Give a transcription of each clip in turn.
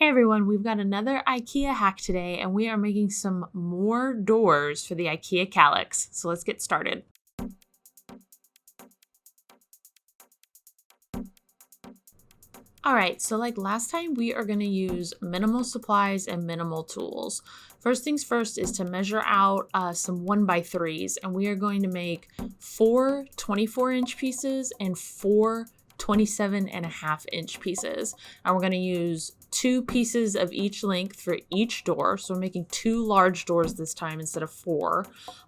Hey everyone, we've got another IKEA hack today and we are making some more doors for the IKEA Kallax. So let's get started. Alright, so like last time we are going to use minimal supplies and minimal tools. First things first is to measure out some 1x3s, and we are going to make 4 24-inch pieces and 4 27.5-inch pieces. And we're going to use 2 pieces of each length for each door. So we're making 2 large doors this time instead of 4.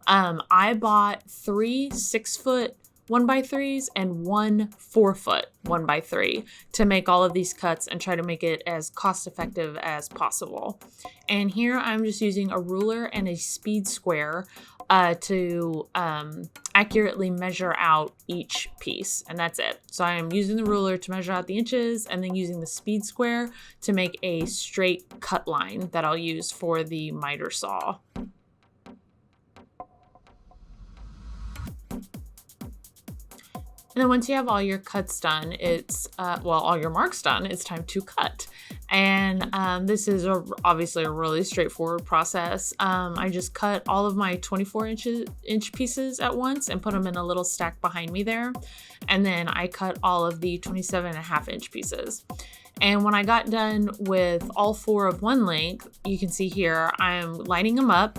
I bought 3 6-foot 1x3s and 1 4-foot 1x3 to make all of these cuts and try to make it as cost effective as possible. And here I'm just using a ruler and a speed square to accurately measure out each piece, and that's it. So I am using the ruler to measure out the inches and then using the speed square to make a straight cut line that I'll use for the miter saw. And then once you have all your cuts done, all your marks done, it's time to cut. And this is obviously a really straightforward process. I just cut all of my 24-inch pieces at once and put them in a little stack behind me there. And then I cut all of the 27.5-inch pieces. And when I got done with all 4 of one length, you can see here, I'm lining them up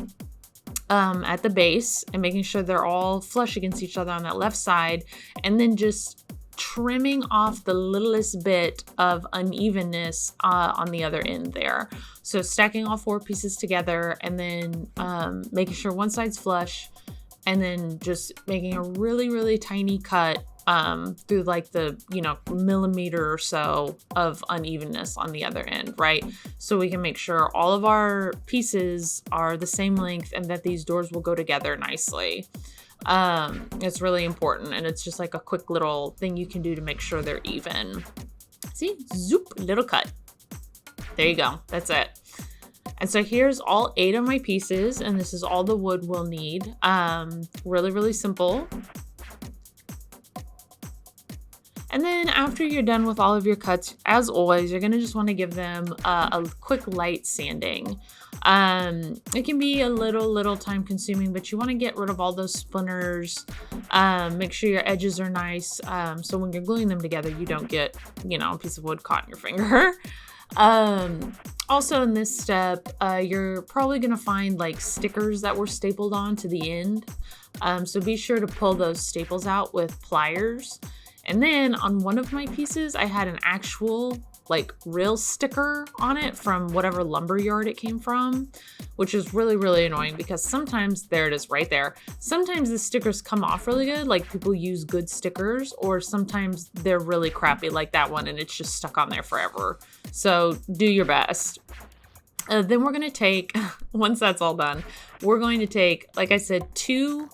at the base and making sure they're all flush against each other on that left side, and then just trimming off the littlest bit of unevenness on the other end there. So stacking all 4 pieces together and then making sure one side's flush, and then just making a really tiny cut through like the millimeter or so of unevenness on the other end, right? So we can make sure all of our pieces are the same length and that these doors will go together nicely. It's really important, and it's just like a quick little thing you can do to make sure they're even. See, zoop, little cut. There you go, that's it. And so here's all 8 of my pieces, and this is all the wood we'll need. Really simple. And then after you're done with all of your cuts, as always, you're going to just want to give them a quick light sanding. It can be a little time consuming, but you want to get rid of all those splinters. Make sure your edges are nice, so when you're gluing them together, you don't get, a piece of wood caught in your finger. Also in this step, you're probably going to find like stickers that were stapled on to the end. So be sure to pull those staples out with pliers. And then on one of my pieces, I had an actual like real sticker on it from whatever lumber yard it came from, which is really annoying because sometimes, there it is right there, sometimes the stickers come off really good, like people use good stickers, or sometimes they're really crappy like that one and it's just stuck on there forever. So do your best. Then we're going to take, once that's all done, we're going to take, like I said, 2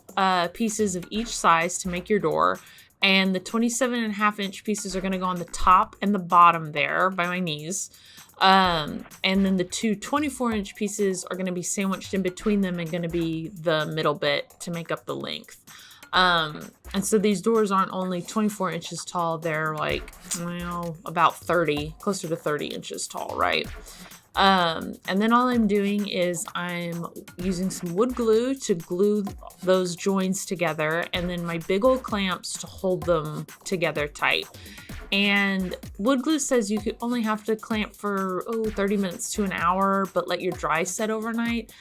pieces of each size to make your door. And the 27.5-inch pieces are going to go on the top and the bottom there by my knees. And then the 2 24-inch pieces are going to be sandwiched in between them and going to be the middle bit to make up the length. And so these doors aren't only 24 inches tall, they're like, about 30, closer to 30 inches tall, right? And then all I'm doing is I'm using some wood glue to glue those joins together, and then my big old clamps to hold them together tight. And wood glue says you could only have to clamp for 30 minutes to an hour, but let your dry set overnight.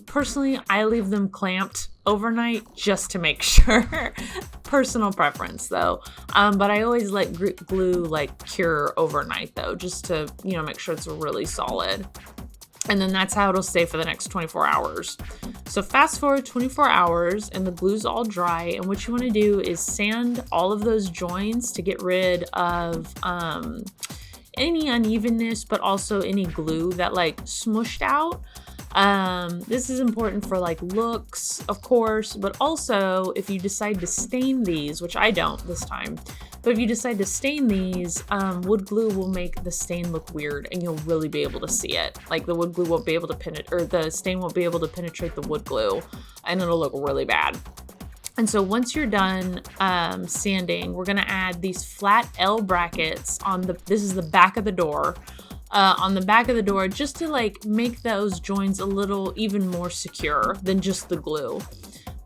Personally, I leave them clamped overnight just to make sure. Personal preference though. But I always let glue like cure overnight though, just to, make sure it's really solid. And then that's how it'll stay for the next 24 hours. So fast forward 24 hours and the glue's all dry. And what you want to do is sand all of those joins to get rid of any unevenness, but also any glue that like smushed out. This is important for like looks, of course, but also if you decide to stain these, which I don't this time, but if you decide to stain these, wood glue will make the stain look weird and you'll really be able to see it. Like the wood glue won't be able to penetrate, or the stain won't be able to penetrate the wood glue, and it'll look really bad. And so once you're done sanding, we're gonna add these flat L brackets on this is the back of the door. on the back of the door, just to like make those joins a little even more secure than just the glue.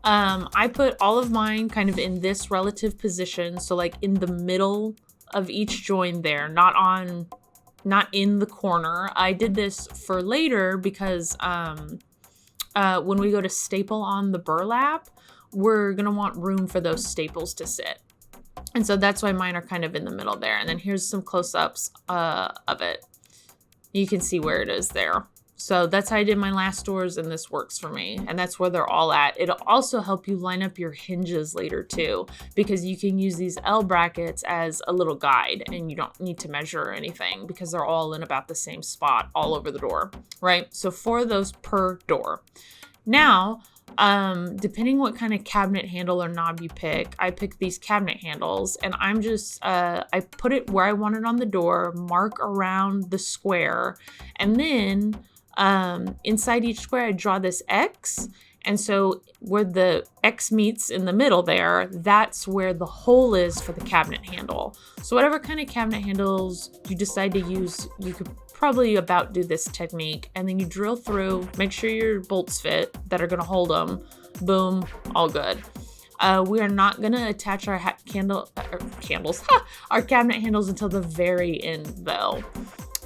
I put all of mine kind of in this relative position, so like in the middle of each join there, not in the corner. I did this for later because when we go to staple on the burlap, we're gonna want room for those staples to sit. And so that's why mine are kind of in the middle there. And then here's some close-ups of it. You can see where it is there. So that's how I did my last doors, and this works for me. And that's where they're all at. It'll also help you line up your hinges later too, because you can use these L brackets as a little guide, and you don't need to measure or anything because they're all in about the same spot all over the door, right? So 4 of those per door. Now, depending what kind of cabinet handle or knob you pick, I pick these cabinet handles, and I'm just, I put it where I want it on the door, mark around the square, and then inside each square I draw this X, and so where the X meets in the middle there, that's where the hole is for the cabinet handle. So whatever kind of cabinet handles you decide to use, you could probably about do this technique, and then you drill through, make sure your bolts fit that are gonna hold them, boom, all good. We are not gonna attach our our cabinet handles until the very end though.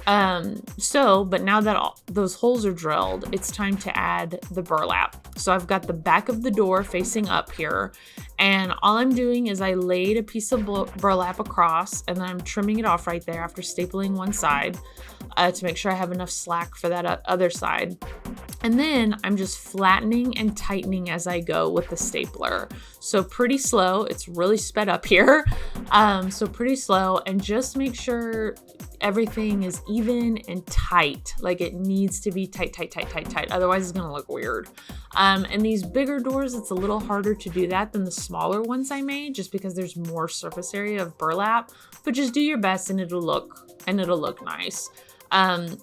But now that those holes are drilled, it's time to add the burlap. So I've got the back of the door facing up here, and all I'm doing is I laid a piece of burlap across, and then I'm trimming it off right there after stapling one side to make sure I have enough slack for that other side. And then I'm just flattening and tightening as I go with the stapler. So pretty slow, it's really sped up here. So pretty slow, and just make sure everything is even and tight. Like it needs to be tight. Otherwise it's gonna look weird. And these bigger doors, it's a little harder to do that than the smaller ones I made, just because there's more surface area of burlap, but just do your best and it'll look nice.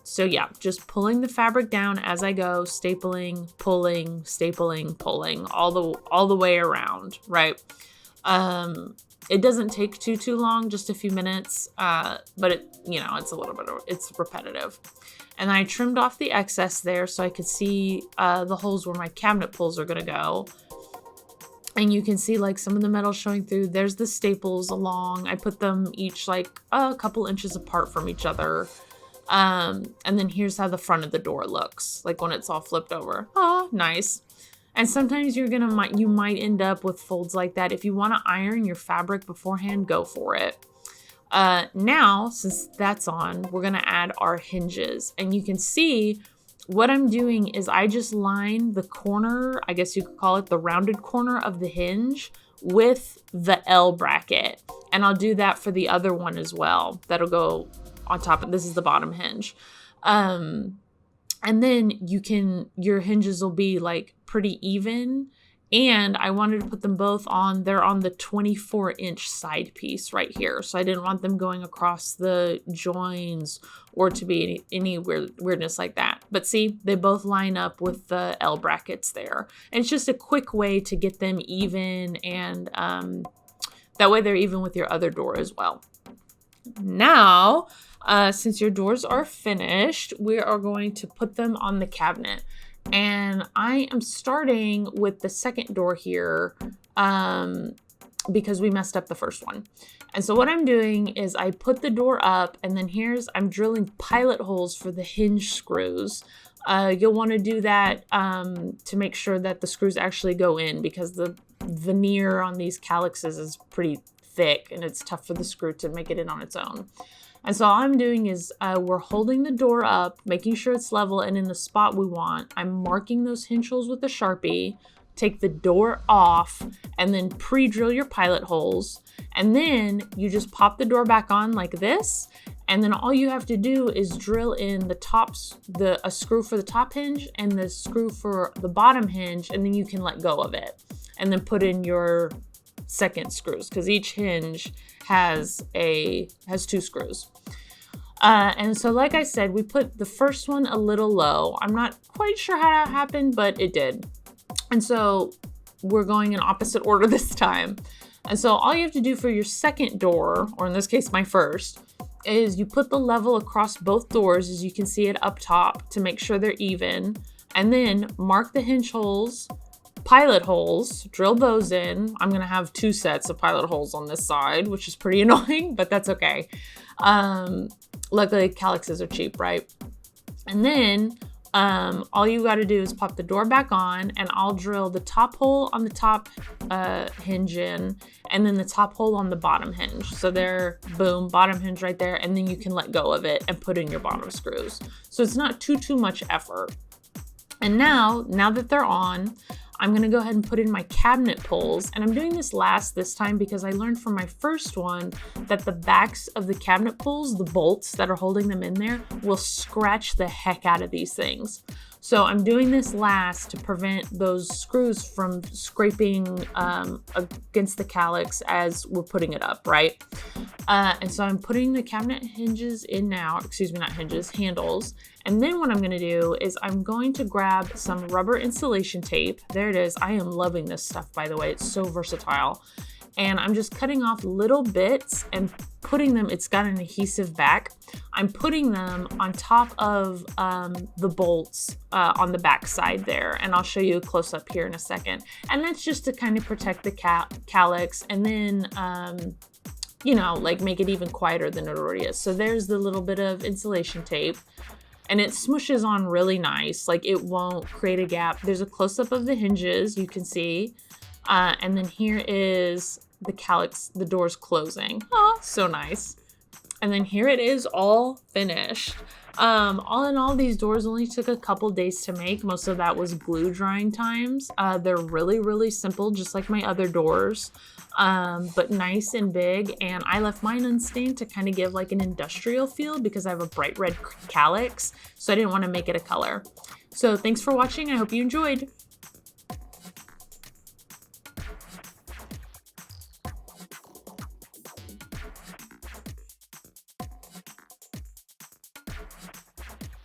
So yeah, just pulling the fabric down as I go, stapling, pulling, stapling, pulling all the way around, right? It doesn't take too long, just a few minutes, but it's repetitive. And I trimmed off the excess there so I could see the holes where my cabinet pulls are gonna go. And you can see like some of the metal showing through. There's the staples along. I put them each like a couple inches apart from each other. And then here's how the front of the door looks, like when it's all flipped over. Oh, nice. And sometimes you might end up with folds like that. If you want to iron your fabric beforehand, go for it. Now, since that's on, we're going to add our hinges. And you can see what I'm doing is I just line the corner, I guess you could call it the rounded corner of the hinge, with the L bracket. And I'll do that for the other one as well. That'll go on top of, this is the bottom hinge. And then your hinges will be like pretty even. And I wanted to put them both on, they're on the 24-inch side piece right here. So I didn't want them going across the joins or to be any weirdness like that. But see, they both line up with the L brackets there. And it's just a quick way to get them even, and that way they're even with your other door as well. Now, since your doors are finished, we are going to put them on the cabinet. And I am starting with the second door here because we messed up the first one. And so what I'm doing is I put the door up, and then I'm drilling pilot holes for the hinge screws. You'll want to do that to make sure that the screws actually go in, because the veneer on these Kallaxes is pretty thick and it's tough for the screw to make it in on its own. And so all I'm doing is we're holding the door up, making sure it's level and in the spot we want. I'm marking those hinge holes with a Sharpie, take the door off, and then pre-drill your pilot holes. And then you just pop the door back on like this. And then all you have to do is drill in a screw for the top hinge and the screw for the bottom hinge, and then you can let go of it. And then put in your second screws, because each hinge has 2 screws. And so like I said, we put the first one a little low. I'm not quite sure how that happened, but it did. And so we're going in opposite order this time. And so all you have to do for your second door, or in this case my first, is you put the level across both doors, as you can see it up top, to make sure they're even, and then mark the hinge holes, pilot holes, drill those in. I'm gonna have 2 sets of pilot holes on this side, which is pretty annoying, but that's okay. Luckily Kallaxes are cheap, right? And then all you got to do is pop the door back on, and I'll drill the top hole on the top hinge in, and then the top hole on the bottom hinge. So there, boom, bottom hinge right there, and then you can let go of it and put in your bottom screws. So it's not too much effort. And now that they're on, I'm gonna go ahead and put in my cabinet pulls, and I'm doing this last this time because I learned from my first one that the backs of the cabinet pulls, the bolts that are holding them in there, will scratch the heck out of these things. So I'm doing this last to prevent those screws from scraping against the Kallax as we're putting it up, right? And so I'm putting the cabinet hinges in now, excuse me, not hinges, handles. And then what I'm gonna do is I'm going to grab some rubber insulation tape. There it is. I am loving this stuff, by the way. It's so versatile. And I'm just cutting off little bits and putting them, it's got an adhesive back. I'm putting them on top of the bolts on the back side there. And I'll show you a close up here in a second. And that's just to kind of protect the Kallax, and then, you know, like make it even quieter than it already is. So there's the little bit of insulation tape. And it smushes on really nice, like it won't create a gap. There's a close-up of the hinges, you can see. And then here is the Kallax, the doors closing. Oh, so nice. And then here it is all finished. All in all, these doors only took a couple days to make. Most of that was glue drying times. They're really simple, just like my other doors. But nice and big, and I left mine unstained to kind of give like an industrial feel because I have a bright red Kallax, so I didn't want to make it a color. So thanks for watching. I hope you enjoyed.